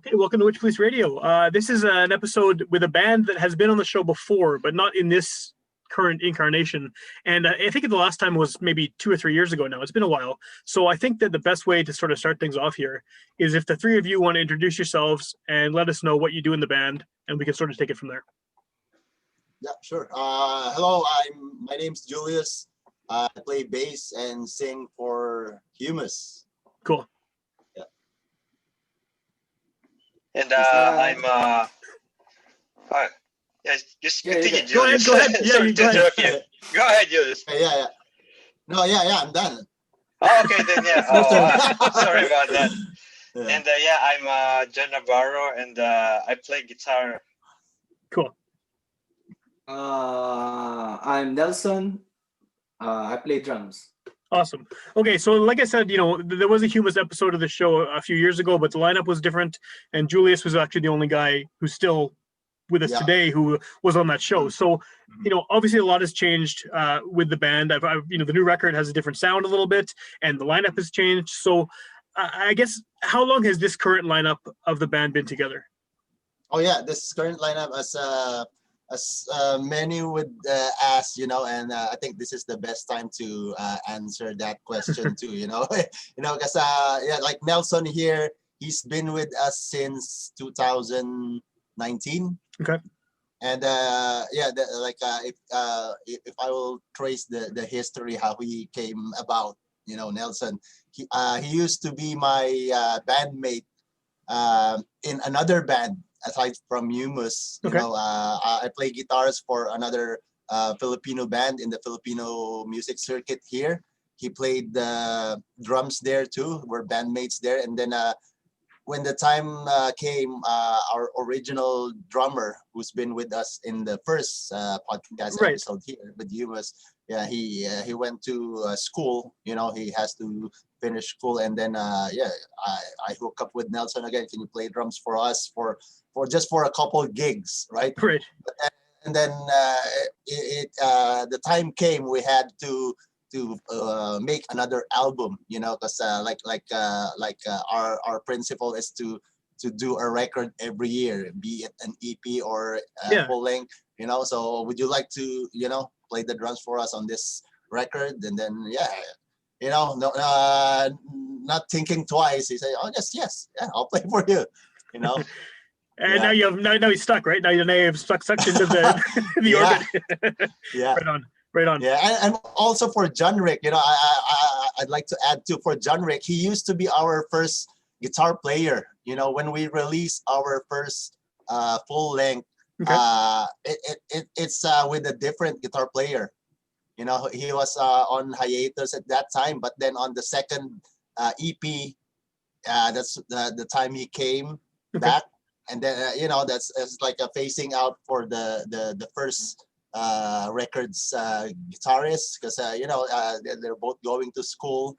Okay, welcome to Witchpolice Radio. This is an episode with a band that has been on the show before, but not in this current incarnation. And I think the last time was maybe 2 or 3 years ago now. It's been a while. So I think that the best way to sort of start things off here is if the three of you want to introduce yourselves and let us know what you do in the band, and we can sort of take it from there. Yeah, sure. Hello, my name's Julius. I play bass and sing for Humous. Cool. Yeah. And I'm just continue, Julius. Go ahead. Yeah, Sorry you to go ahead. interrupt you. Go ahead, Julius. Yeah. No, I'm done. Oh, okay, then yeah. Sorry about that. Yeah. And I'm John Navarro, and I play guitar. Cool. I'm Nelson. I play drums. Awesome. Okay, so like I said, there was a Humous episode of the show a few years ago, but the lineup was different, and Julius was actually the only guy who's still with us today who was on that show. So, obviously a lot has changed with the band. The new record has a different sound a little bit, and the lineup has changed. So, I guess, how long has this current lineup of the band been together? Oh yeah, this current lineup, as many would ask, and I think this is the best time to answer that question too. Because like Nelson here, he's been with us since 2019. Okay. And if I will trace the history how he came about, Nelson, he used to be my bandmate in another band aside from Humous. Okay. I play guitars for another Filipino band in the Filipino music circuit here. He played the drums there too. We're bandmates there. And then when the time came, our original drummer, who's been with us in the first podcast episode here with Humous, he went to school. He has to finish school, and then I hook up with Nelson again. Can you play drums for us for just a couple of gigs, right? Great. And then the time came we had to make another album, because our principle is to do a record every year, be it an EP or full length, So would you like to play the drums for us on this record? And then not thinking twice, he said, "Oh yes, I'll play for you," And now he's stuck, right? Now you've sucked into the orbit. Yeah. Right on. Yeah, and also for John Rick, I'd like to add too, for John Rick, he used to be our first guitar player. When we released our first full length, it's with a different guitar player. He was on hiatus at that time, but then on the second EP, that's the time he came back, and then that's like a phasing out for the first records guitarist, because they're both going to school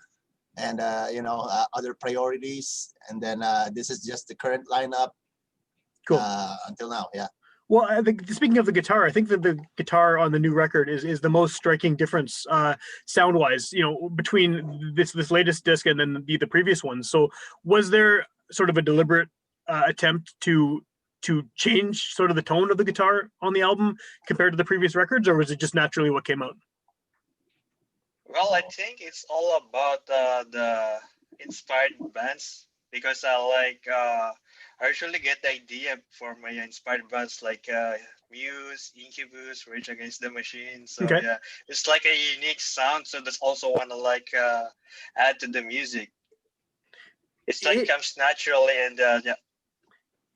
and other priorities, and then this is just the current lineup until now. Well, I think, speaking of the guitar, I think that the guitar on the new record is the most striking difference sound wise, between this latest disc and then the previous one. So was there sort of a deliberate attempt to change sort of the tone of the guitar on the album compared to the previous records, or was it just naturally what came out? Well, I think it's all about the inspired bands, because I usually get the idea for my inspired bands like Muse, Incubus, Rage Against the Machine. So it's like a unique sound. So that's also want to add to the music. It's comes naturally, and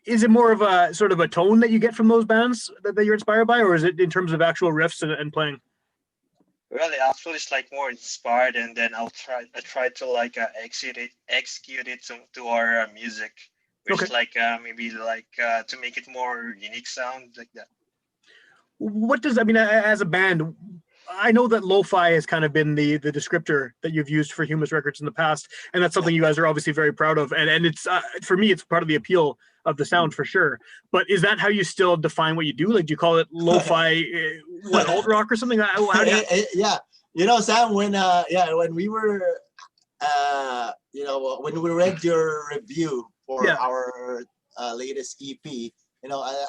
Is it more of a sort of a tone that you get from those bands that you're inspired by, or is it in terms of actual riffs and playing? Well, actually, it's more inspired, and then I try to execute it to our music, which maybe to make it more unique sound like that. What does, as a band, I know that Lowfi has kind of been the descriptor that you've used for Humous records in the past, and that's something you guys are obviously very proud of. And it's for me, it's part of the appeal of the sound for sure. But is that how you still define what you do? Like, do you call it Lo-fi, alt rock or something? How do you... Sam, when we were, when we read your review for our latest EP.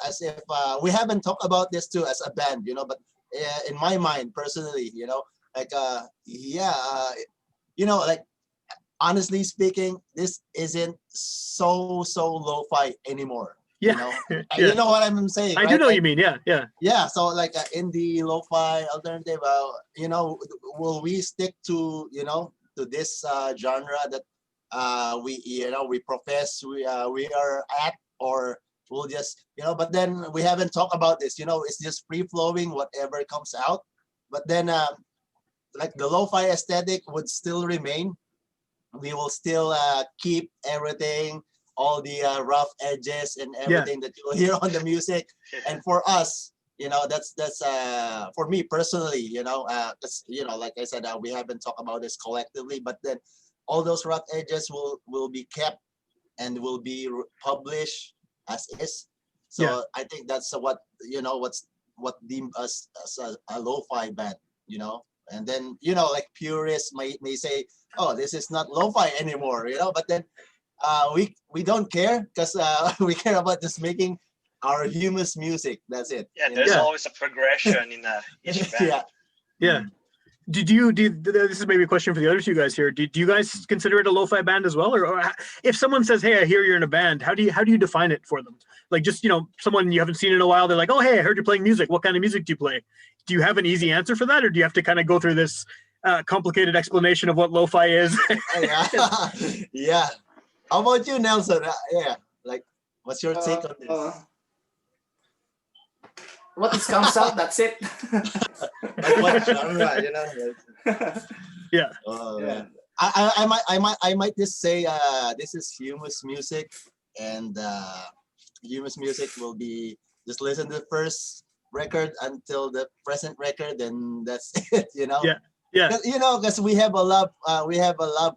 As if we haven't talked about this too as a band, but in my mind personally, like like honestly speaking, this isn't so lo-fi anymore. Yeah. You know what I'm saying, I right? do know what Like, you mean. Yeah. yeah, so like indie lo-fi alternative, will we stick to to this genre that we profess we are at, or we'll just but then we haven't talked about this, it's just free flowing, whatever comes out. But then like the lo-fi aesthetic would still remain. We will still keep everything, all the rough edges and everything that you'll hear on the music. And for us, that's for me personally, because like I said, we haven't talked about this collectively, but then all those rough edges will be kept and will be published as is. So I think that's what what deemed us as a lo-fi band, and then like purists may say, oh, this is not lo-fi anymore, but then we don't care, because we care about just making our Humous music. That's it. Yeah, there's always a progression in each band. Yeah. This is maybe a question for the other two guys here. Do you guys consider it a lo-fi band as well, or if someone says, "Hey, I hear you're in a band," how do you define it for them? Like, just someone you haven't seen in a while, they're like, "Oh, hey, I heard you're playing music. What kind of music do you play?" Do you have an easy answer for that, or do you have to kind of go through this complicated explanation of what lo-fi is? Yeah. How about you, Nelson? Yeah, like, what's your take on this? What it comes out, that's it. Like what genre, Yeah. Yeah. I might just say this is Humous music, and Humous music will be just listen to the first record until the present record, and that's it. Yeah. Because we have a love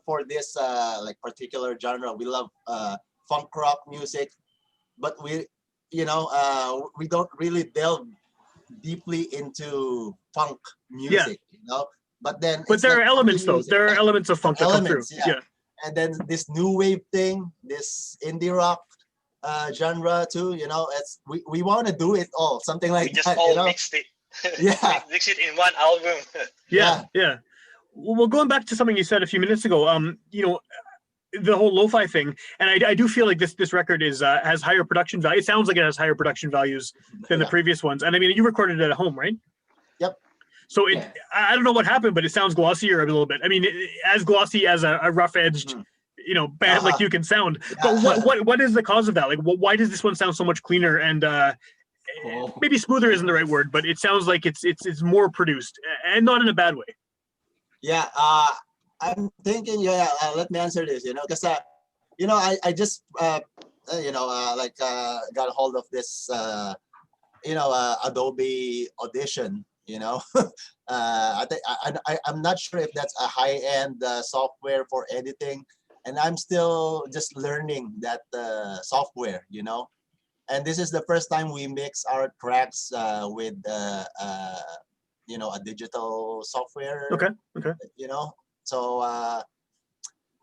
for this like particular genre. We love funk rock music, but we don't really delve deeply into funk music, But then, But there are elements, though. There are elements of funk that come through. Yeah. And then this new wave thing, this indie rock genre too. We want to do it all, something like We just that. all mixed it. Yeah. Mix it in one album. Yeah. Well, going back to something you said a few minutes ago, the whole lo-fi thing, and I do feel like this record has higher production value. It sounds like it has higher production values than the previous ones. And I mean, you recorded it at home, right? Yep. So I don't know what happened, but it sounds glossier a little bit. I mean, as glossy as a rough-edged, band like you can sound. But what is the cause of that? Like, why does this one sound so much cleaner and maybe smoother isn't the right word, but it sounds like it's more produced, and not in a bad way. Yeah, I'm thinking. Let me answer this. Because I just got a hold of this Adobe Audition. I think I'm not sure if that's a high-end software for editing, and I'm still just learning that software. And this is the first time we mix our tracks with a digital software. Okay. So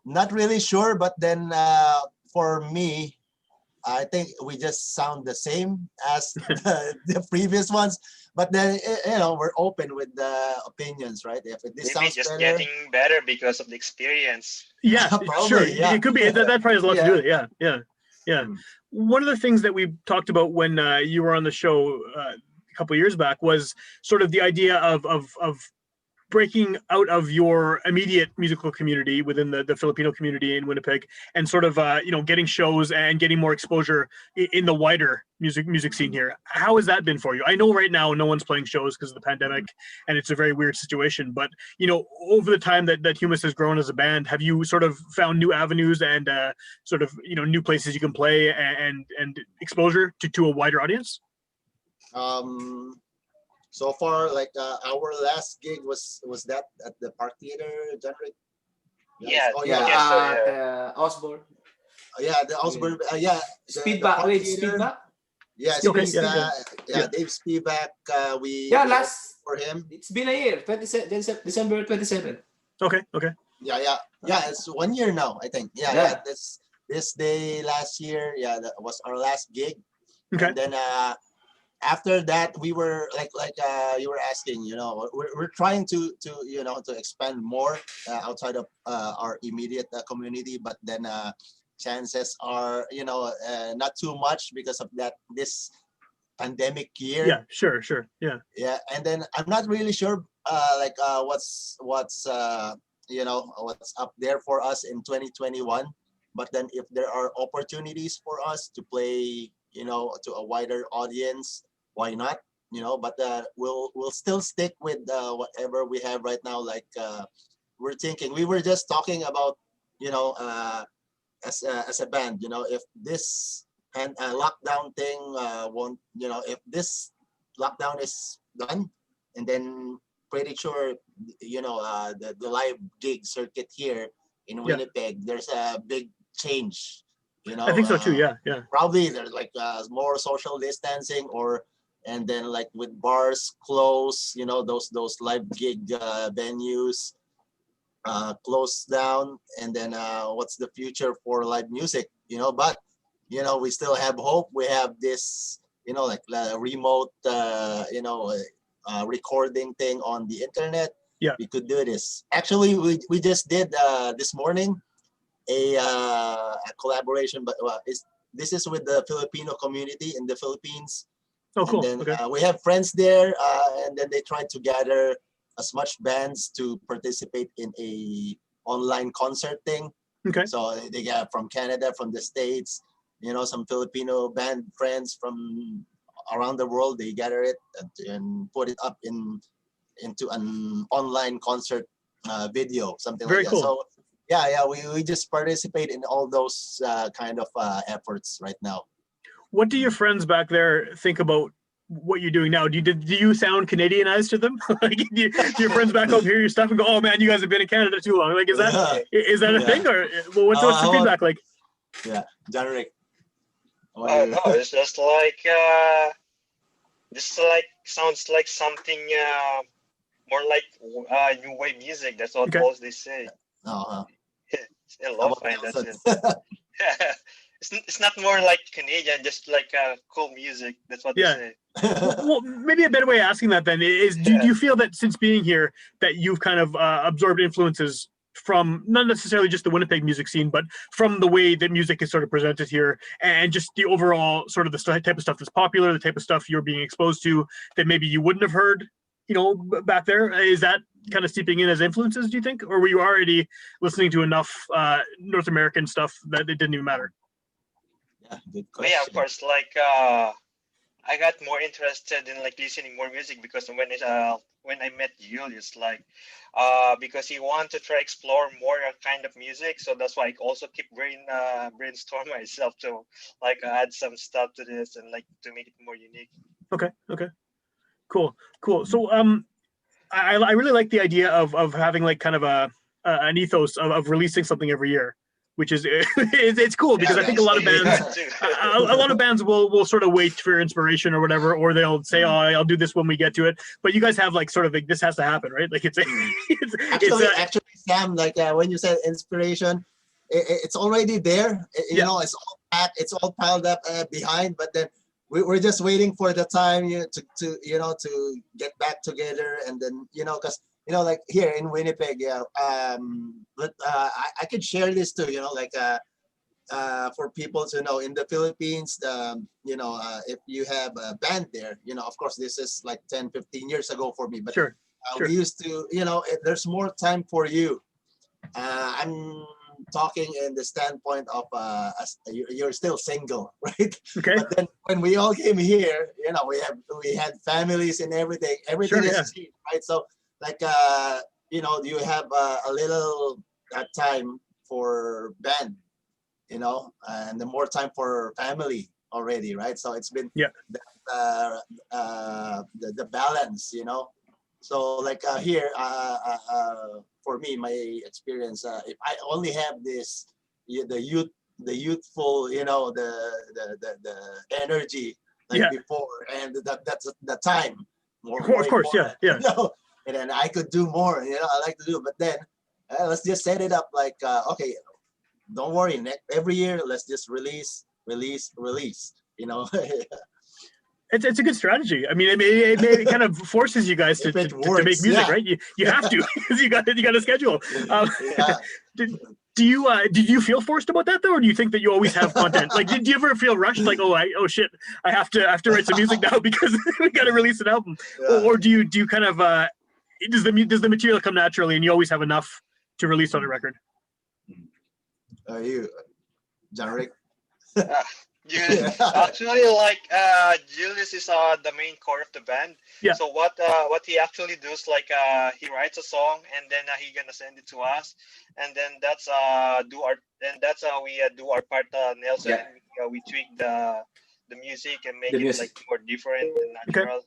not really sure, but then for me, I think we just sound the same as the previous ones. But then we're open with the opinions, right? If this Maybe sounds just better, getting better because of the experience. Yeah, Probably, sure. yeah. It could be that probably has a lot to do with it. Yeah. Mm. One of the things that we talked about when you were on the show a couple of years back was sort of the idea of breaking out of your immediate musical community within the Filipino community in Winnipeg, and sort of getting shows and getting more exposure in the wider music scene here. How has that been for you? I know right now no one's playing shows because of the pandemic, and it's a very weird situation. But over the time that Humous has grown as a band, have you sort of found new avenues and sort of new places you can play and exposure to a wider audience? So far, like our last gig was that at the Park Theater, January? Yeah. Oh yeah. yeah. Osborne. Yeah, the Osborne. Yeah. Speedback. Park Wait, Theater. Speedback? Yeah, Okay, yeah, Dave Spivak. We last for him. It's been a year. December 27. Okay. Yeah. It's 1 year now, I think. Yeah. This this day last year. Yeah, that was our last gig. Okay. And then after that, we were like you were asking, we're trying to to expand more outside of our immediate community, but then chances are not too much because of this pandemic year. Yeah, sure. Yeah. Yeah, and then I'm not really sure what's what's up there for us in 2021, but then if there are opportunities for us to play to a wider audience, why not? But we'll still stick with whatever we have right now. Like we were just talking about as a band, if this and lockdown thing won't, if this lockdown is done, and then pretty sure the live gig circuit here in Yeah. Winnipeg, there's a big change. I think so too. Yeah. Probably there's like more social distancing, and then like with bars close, those live gig venues closed down, and then what's the future for live music? But we still have hope. We have this like remote recording thing on the internet. Yeah. We could do this. Actually, we just did this morning a collaboration, but this is with the Filipino community in the Philippines. Oh, cool. And then Okay. we have friends there, and then they tried to gather as much bands to participate in a online concert thing. Okay. So they got from Canada, from the States, some Filipino band friends from around the world. They gather it and put it up into an online concert video, something Very like cool. that. So yeah, we just participate in all those kind of efforts right now. What do your friends back there think about what you're doing now? Do you sound Canadianized to them? Like, do your friends back home hear your stuff and go, "Oh man, you guys have been in Canada too long"? Like, is that a Yeah. thing, or what's the feedback like? Yeah, John Rick. Oh no, it's just like sounds like something more like new wave music. That's what Okay. most they say. Uh-huh. Still How about Lofi, and that's it. Nelson? It's not more like Canadian, just like cool music. That's what Yeah. they say. Well, maybe a better way of asking that then is: do you feel that since being here, that you've kind of absorbed influences from not necessarily just the Winnipeg music scene, but from the way that music is sort of presented here, and just the overall sort of the type of stuff that's popular, the type of stuff you're being exposed to that maybe you wouldn't have heard, back there? Is that kind of seeping in as influences, do you think, or were you already listening to enough North American stuff that it didn't even matter? Yeah, good But yeah, of question. course, like I got more interested in like listening more music because when I met Julius, like because he wanted to try explore more kind of music, so that's why I also keep brainstorm myself to like add some stuff to this and like to make it more unique. Okay. Cool. So I really like the idea of having like kind of an ethos of releasing something every year, which is it's cool because I think a lot of bands a lot of bands will sort of wait for inspiration or whatever, or they'll say, "Oh, I'll do this when we get to it." But you guys have like sort of like this has to happen, right? Like Actually, Sam, like when you said inspiration, it's already there. Yeah. It's all packed, it's all piled up behind, but then we're just waiting for the time to get back together, and then because like here in Winnipeg, yeah. But I could share this too, for people to know in the Philippines, if you have a band there, of course this is like 10-15 years ago for me, but sure. we used to, there's more time for you. I'm talking in the standpoint of you're still single, right? Okay. But then when we all came here, we had families and everything Sure, is yeah. cheap, right? So like you have a little time for band, and the more time for family already, right? So it's been Yeah. the balance, So like here, for me, my experience, if I only have this, the youthful, the energy like Yeah. before, and that's the time. More Of course, yeah. important, and then I could do more. I like to do, but then let's just set it up like okay. don't worry. Every year, let's just release. You know, It's a good strategy. I mean, it kind of forces you guys to If it make works, music, yeah. right? You have to because you got a schedule. yeah. Did you feel forced about that though, or do you think that you always have content? Like, did you ever feel rushed? Like, oh shit, I have to write some music now because we got to release an album, or do you kind of does the material come naturally and you always have enough to release on a record? You, John Rick. Actually, like Julius is the main core of the band. Yeah. So what he actually does, like he writes a song and then he gonna send it to us, and then that's how we do our part. Nelson, Yeah. and we tweak the music and make The it music. like more different and natural.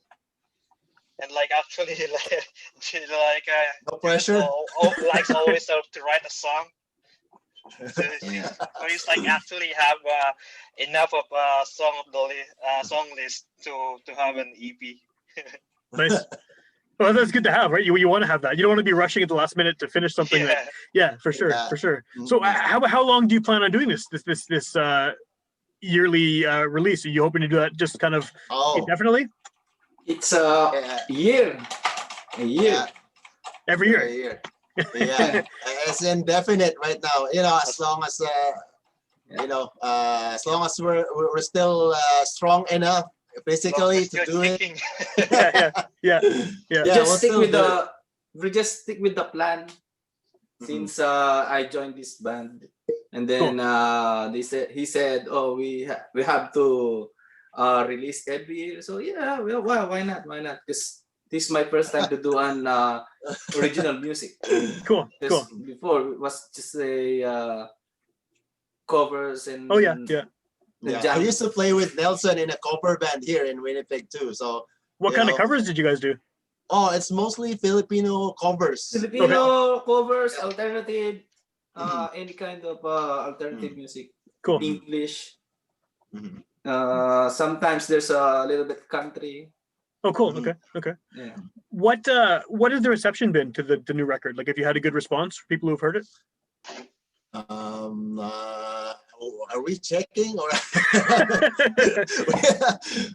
And like actually, like No pressure. likes always to write a song. So he's like actually have enough of song of the song list to have an EP. Nice. Well, that's good to have, right? You want to have that. You don't want to be rushing at the last minute to finish something. For sure, Yeah. for sure. So, how long do you plan on doing this yearly release? Are you hoping to do that just kind of indefinitely? It's a year. Yeah. Every year. A year. Yeah, it's indefinite right now. You know, as long as as long as we're still strong enough physically to do it. Yeah. We just stick with the plan. Since I joined this band, and then he said, oh, we have to release every year. So yeah, well, why not? Because this is my first time to do an original music. Cool. Before it was just a covers and I used to play with Nelson in a cover band here in Winnipeg too. So what kind of covers did you guys do? Oh, it's mostly Filipino covers. Covers, alternative, any kind of alternative music. Cool. English. Sometimes there's a little bit country. Oh, cool. Okay. Yeah. What has the reception been to the new record? Like, if you had a good response for people who've heard it? Are we checking or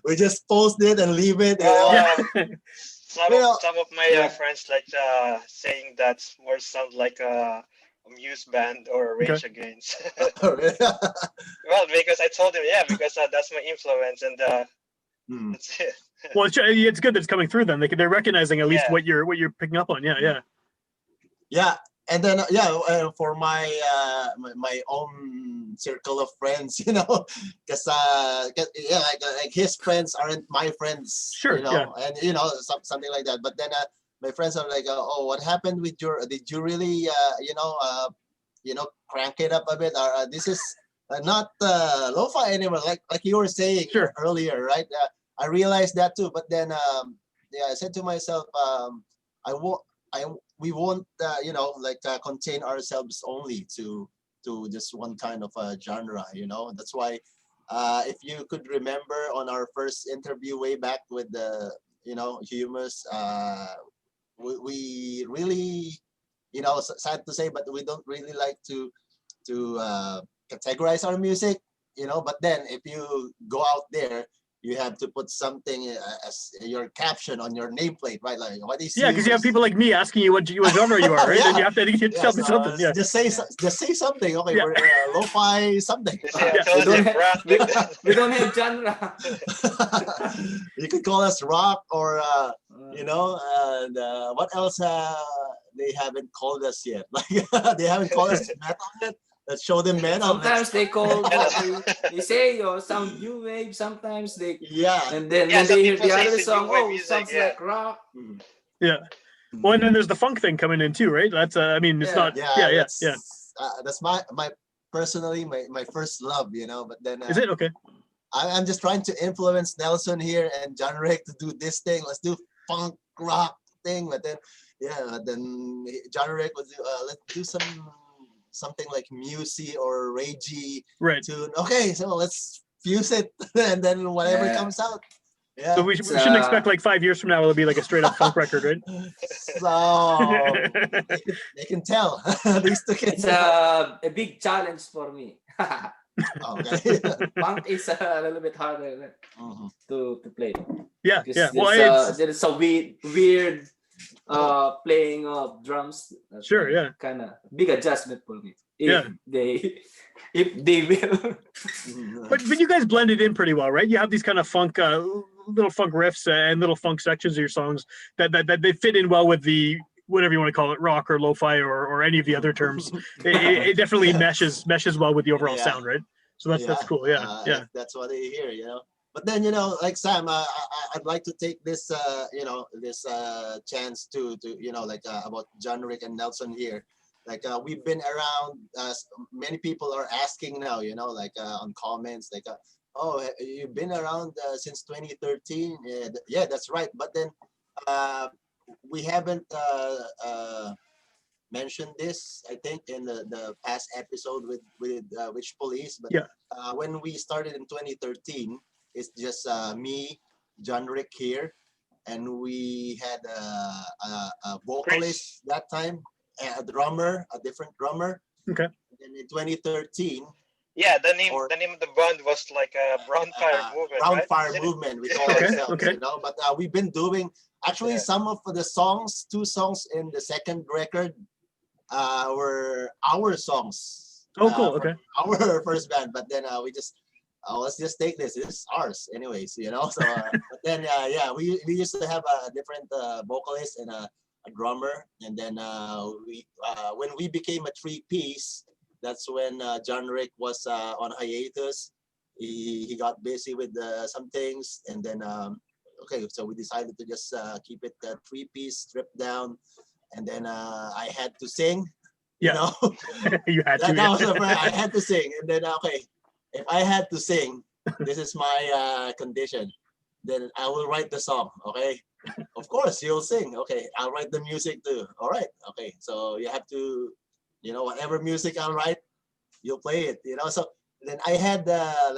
we just post it and leave it? Some of my friends like saying that more sounds like a Muse band or Rage Against. Well, because I told him, because that's my influence, and that's it. Well, it's good that it's coming through. Then they're recognizing at least what you're picking up on. Yeah, and then for my my own circle of friends, because like his friends aren't my friends, and something like that. But then my friends are like, oh, what happened with did you really crank it up a bit? Or this is not lo-fi anymore, like you were saying earlier, right? I realized that too, but then I said to myself, we won't contain ourselves only to just one kind of genre. That's why if you could remember on our first interview way back with the Humous, we really sad to say, but we don't really like to categorize our music, but then if you go out there, you have to put something as your caption on your nameplate, right? Like, what is because you have people like me asking you what genre you are, right? And you have to tell me something. Just say something. Okay, we're lo-fi something. We don't have genre. You could call us rock or and what else they haven't called us yet. Like they haven't called us metal yet. Let's show them metal. Sometimes they call they say sound new wave. Sometimes they and then when they hear the other song, sounds like rock. Yeah. Well, and then there's the funk thing coming in too, right? That's it's not. That's my personally my first love, but then is it okay? I'm just trying to influence Nelson here and John Rick to do this thing. Let's do funk rock thing, but then then John Rick would do let's do something like musy or ragey tune. Okay, so let's fuse it and then whatever comes out. Yeah. So we shouldn't expect like 5 years from now it'll be like a straight up funk record, right? So they can tell. These two can It's tell. a big challenge for me. Okay. Punk is a little bit harder Mhm. to play. Yeah, Because yeah. Well, there's a weird playing of drums. That's Sure, yeah. kind of big adjustment for me. Yeah. If they will. but you guys blended in pretty well, right? You have these kind of funk, little funk riffs and little funk sections of your songs that they fit in well with the whatever you want to call it, rock or lo-fi or any of the other terms. It definitely meshes well with the overall Yeah. sound, right? So that's cool. Yeah, yeah. That's what I hear, you know. But then, you know, like Sam, I'd like to take this, you know, this chance to you know, like about John, Rick, and Nelson here. Like we've been around. Many people are asking now, you know, like on comments, like, oh, you've been around since 2013. Yeah, that's right. But then we haven't mentioned this, I think, in the past episode with Witchpolice. But Yeah. when we started in 2013, it's just me, John Rick here, and we had a vocalist that time, a drummer, a different drummer. Okay. And in 2013, Yeah, the name Or- of the band was like a Brown Fire Movement. Brown right? Fire Isn't it? Movement, we call Okay, ourselves, okay. you know. But we've been doing actually Yeah. some of the songs, 2 songs in the second record were our songs. Oh, cool. From Okay. our first band, but then we just let's just take this. This is ours, anyways, you know. So, but then yeah, we used to have a different vocalist and a drummer, and then we when we became a 3-piece, that's when John Rick was on hiatus. He got busy with some things, and then okay, so we decided to just keep it 3-piece, stripped down, and then I had to sing. Yeah. You know, You had to. that was the first, I had to sing, and then okay, if I had to sing, this is my condition. Then I will write the song. Okay, of course you'll sing. Okay, I'll write the music too. All right. Okay, so you have to, you know, whatever music I'll write, you'll play it. You know, so then I had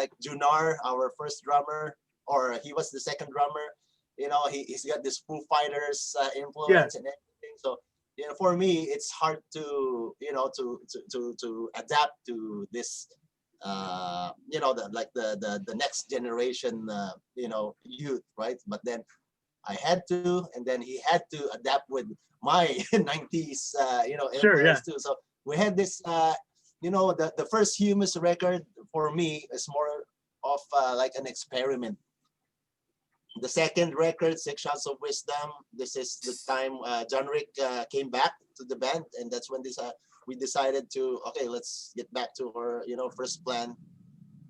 like Junar, our first drummer, or he was the second drummer. You know, he's got this Foo Fighters influence and everything. So you know, for me, it's hard to, you know, to adapt to this, you know, the next generation, you know, youth, right? But then I had to, and then he had to adapt with my 90s, you know, Sure, yeah. influence too. So we had this, you know, the first Humous record for me is more of like an experiment. The second record, 6 Shots of Wisdom, this is the time John Rick came back to the band, and that's when we decided to, okay, let's get back to our, you know, first plan.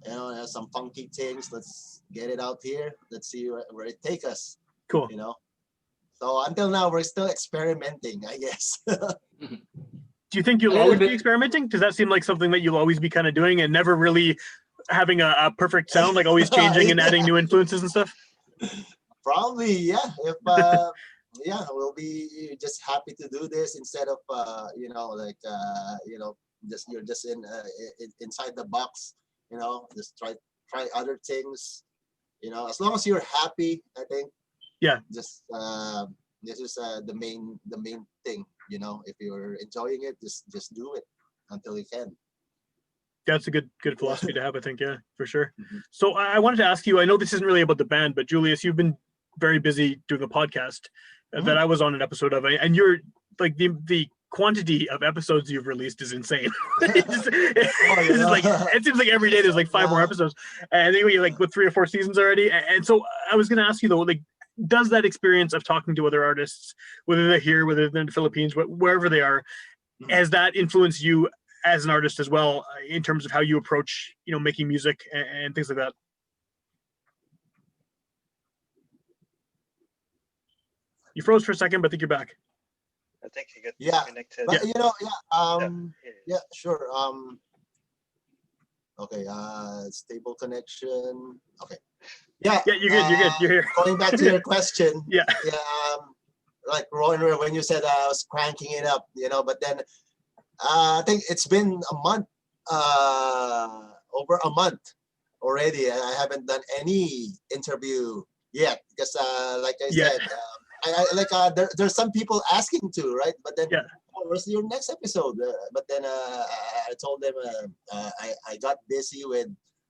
You know, some funky things. Let's get it out here. Let's see where it takes us. Cool. You know. So until now, we're still experimenting, I guess. Do you think you'll A little always be bit. experimenting? Does that seem like something that you'll always be kind of doing and never really having a perfect sound, like always changing and adding new influences and stuff? Probably, yeah. If yeah, we'll be just happy to do this instead of you know, like you know, just you're just inside the box. You know, just try other things. You know, as long as you're happy, I think. Yeah. Just this is the main thing. You know, if you're enjoying it, just do it until you can. That's a good philosophy to have, I think. Yeah, for sure. Mhm. So I wanted to ask you, I know this isn't really about the band, but Julius, you've been very busy doing a podcast that I was on an episode of, and you're like the quantity of episodes you've released is insane. It's just like it seems like every day there's like 5 more Yeah. episodes, and I think you're like with 3 or 4 seasons already. And so I was going to ask you though, like, does that experience of talking to other artists, whether they're here, whether they're in the Philippines, wherever they are, has that influenced you as an artist as well in terms of how you approach, you know, making music and things like that? You froze for a second, but I think you're back. I think he got Yeah, disconnected. but you know, Yeah. yeah, sure. Okay, stable connection. Okay. Yeah. Yeah, you're good. You're good. You're here. Going back to your question. Yeah. Yeah. Like Rowan, when you said I was cranking it up, you know, but then I think it's been a month, over a month already. I haven't done any interview yet because like I Yeah. said, there's some people asking to, right? But then, Yeah. oh, where's your next episode? But then I told them I got busy with.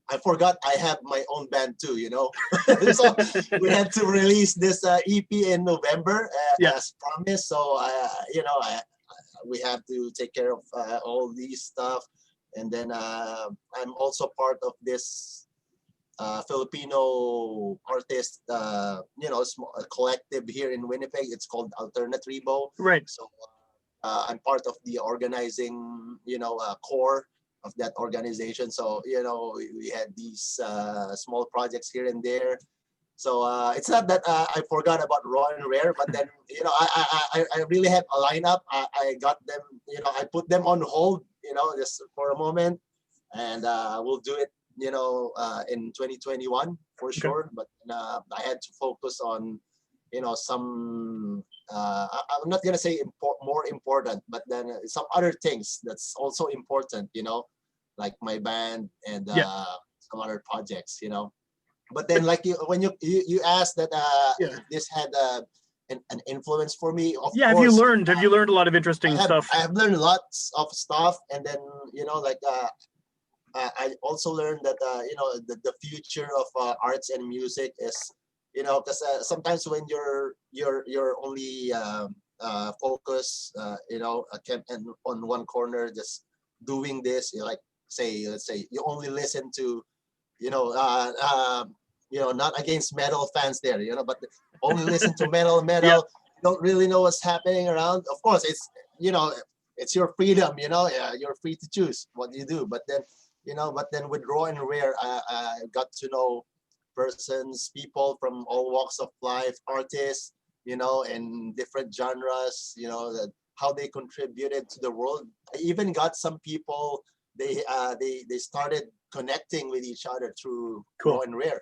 I forgot I have my own band too, so we had to release this EP in November Yeah. as promised. So we have to take care of all these stuff, and then I'm also part of this Filipino artist, a collective here in Winnipeg. It's called Alternatribo. Right. So I'm part of the organizing, core of that organization. So we had these small projects here and there. So it's not that I forgot about Raw and Rare, but then I really have a lineup. I got them, I put them on hold, just for a moment, and we'll do it, in 2021 for sure. But I had to focus on, some. I'm not gonna say more important, but then some other things that's also important, like my band and some other projects, But then, like when you asked that if this had an influence for me, of Yeah. course. Have you learned a lot of interesting stuff? I have learned lots of stuff, and then I also learned that the future of arts and music is because sometimes when you're only focused on one corner, just doing this, like let's say you only listen to not against metal fans there, but only listen to metal. Yeah. Don't really know what's happening around. Of course, it's your freedom, you're free to choose what you do. But then, with Raw and Rare, I got to know people from all walks of life, artists, in different genres, how they contributed to the world. I even got some people, they started connecting with each other through Raw and Rare.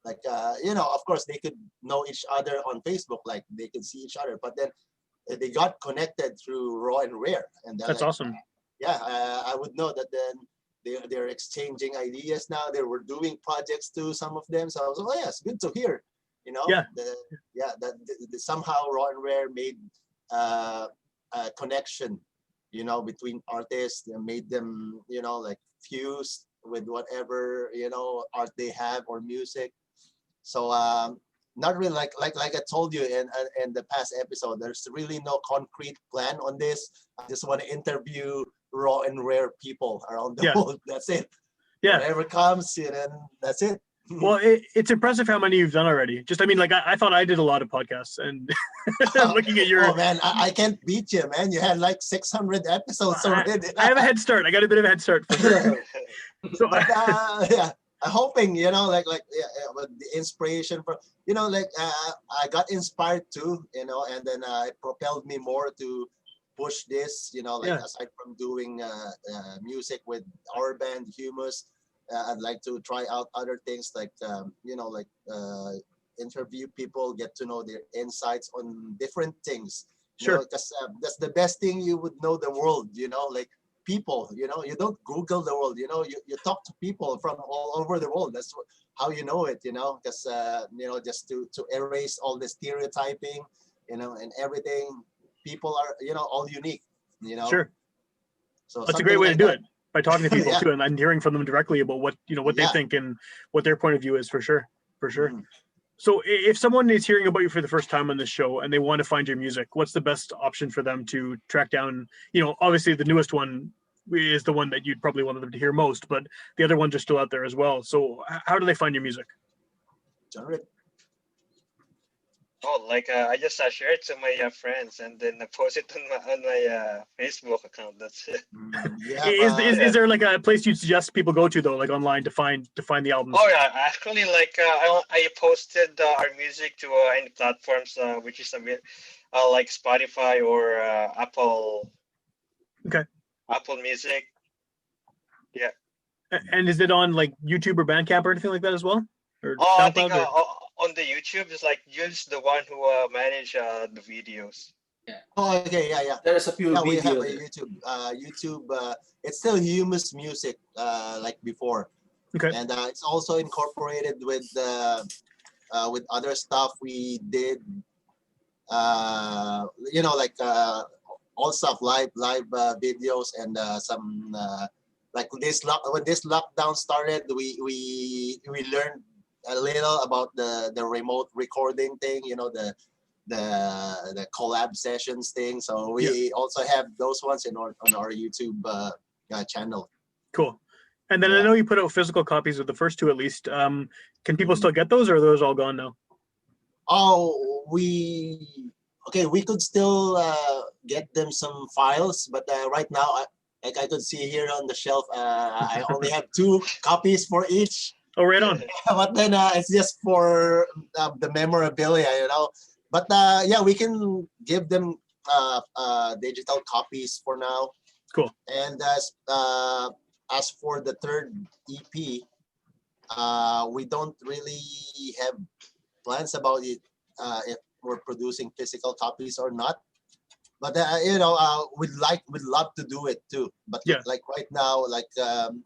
Like, of course, they could know each other on Facebook, like they could see each other, but then they got connected through Raw and Rare. And That's awesome. Yeah, I would know that then they're exchanging ideas now. They were doing projects too, some of them. So I was like, oh, yeah, it's good to hear, Yeah. that somehow Raw and Rare made a connection, between artists, and made them, like fused with whatever, art they have or music. So not really like I told you in the past episode, there's really no concrete plan on this. I just want to interview Raw and Rare people around the world. That's it. Yeah. Whatever comes, then that's it. Well, it's impressive how many you've done already. Just, I mean, like I thought I did a lot of podcasts, and looking at your. Oh man, I can't beat you, man. You had like 600 episodes already. I have a head start. I got a bit of a head start for sure. So but yeah, I'm hoping, with the inspiration from, I got inspired too, and then it propelled me more to push this, aside from doing music with our band Humous, I'd like to try out other things like, interview people, get to know their insights on different things. Sure. Because that's the best thing you would know the world, like people, you don't Google the world, you talk to people from all over the world. That's how you know it, because, just to erase all the stereotyping, and everything. People are, all unique, Sure. So that's a great way to do it, by talking to people too, and hearing from them directly about what, what they think and what their point of view is, for sure. Mm-hmm. So if someone is hearing about you for the first time on this show and they want to find your music, what's the best option for them to track down? Obviously the newest one is the one that you'd probably want them to hear most, but the other ones are still out there as well. So how do they find your music? Oh, like I just share it to my friends and then post it on my Facebook account. That's it. Is there like a place you'd suggest people go to though, like online to find the albums? Oh yeah, actually, like I posted our music to any platforms, which is a bit like Spotify or Apple. Okay. Apple Music. Yeah. And is it on like YouTube or Bandcamp or anything like that as well? Or I think on the YouTube, it's like Jules, the one who manage the videos. Yeah. Oh, okay, yeah. There's a few videos. We have a YouTube. YouTube, it's still Humous Music, like before. Okay. And it's also incorporated with with other stuff we did, like all stuff, live videos, and some like when this lockdown started, we learned a little about the remote recording thing, the collab sessions thing. So we also have those ones on our YouTube channel. Cool. And then I know you put out physical copies of the first two at least. Can people still get those, or are those all gone now? Oh, we could still get them some files, but right now, like I could see here on the shelf, I only have 2 copies for each. Oh, right on. But then it's just for the memorabilia, But yeah, we can give them digital copies for now. Cool. And as for the third EP, we don't really have plans about it, if we're producing physical copies or not. But we'd love to do it too. But like right now, like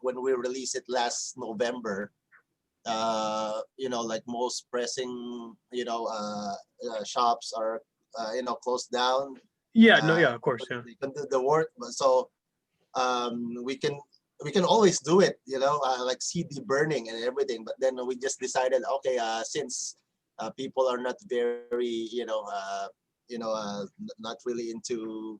when we released it last November, like most pressing shops are closed down. Of course, they can do the work. So we can always do it, like CD burning and everything. But then we just decided, okay, since people are not very not really into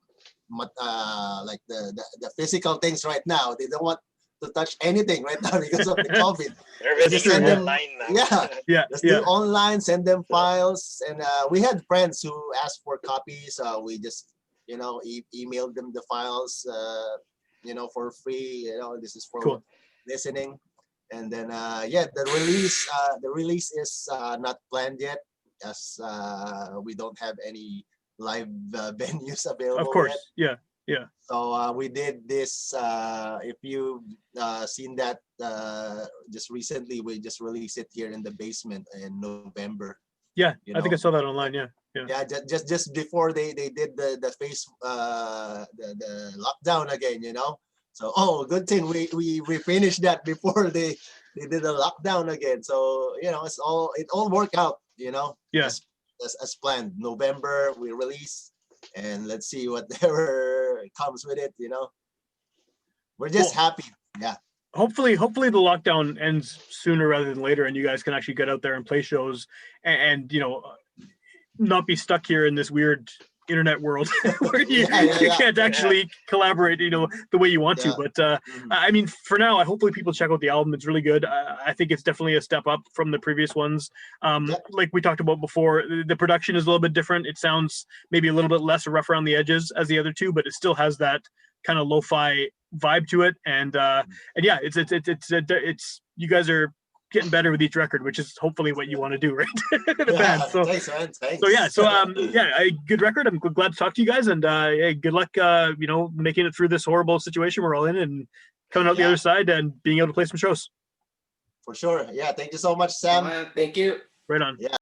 like the physical things right now. They don't want to touch anything right now because of the COVID. Everything's Send them, online now. Let's do online, send them files. And we had friends who asked for copies. We just, emailed them the files, for free. This is for listening. And then, the release is not planned yet, as we don't have any live venues available. Of course, yet. Yeah. So we did this. If you've seen that just recently, we just released it here in the basement in November. Yeah, I think I saw that online. Yeah. Yeah, just before they did the lockdown again, So good thing we finished that before they did the lockdown again. So it all worked out, Yes. As planned. November we release, and let's see whatever comes with it. We're just happy. Yeah. Hopefully the lockdown ends sooner rather than later, and you guys can actually get out there and play shows, and not be stuck here in this weird internet world where you can't actually collaborate the way you want to. But I mean, for now, hopefully people check out the album. It's really good. I think it's definitely a step up from the previous ones. Like we talked about before, the production is a little bit different. It sounds maybe a little bit less rough around the edges as the other two, but it still has that kind of lo-fi vibe to it. And yeah, it's you guys are getting better with each record, which is hopefully what you want to do, right? The band. So, thanks, man. Thanks. Good record. I'm glad to talk to you guys, and good luck, making it through this horrible situation we're all in, and coming out the other side and being able to play some shows. For sure. Yeah. Thank you so much, Sam. Thank you. Right on. Yeah.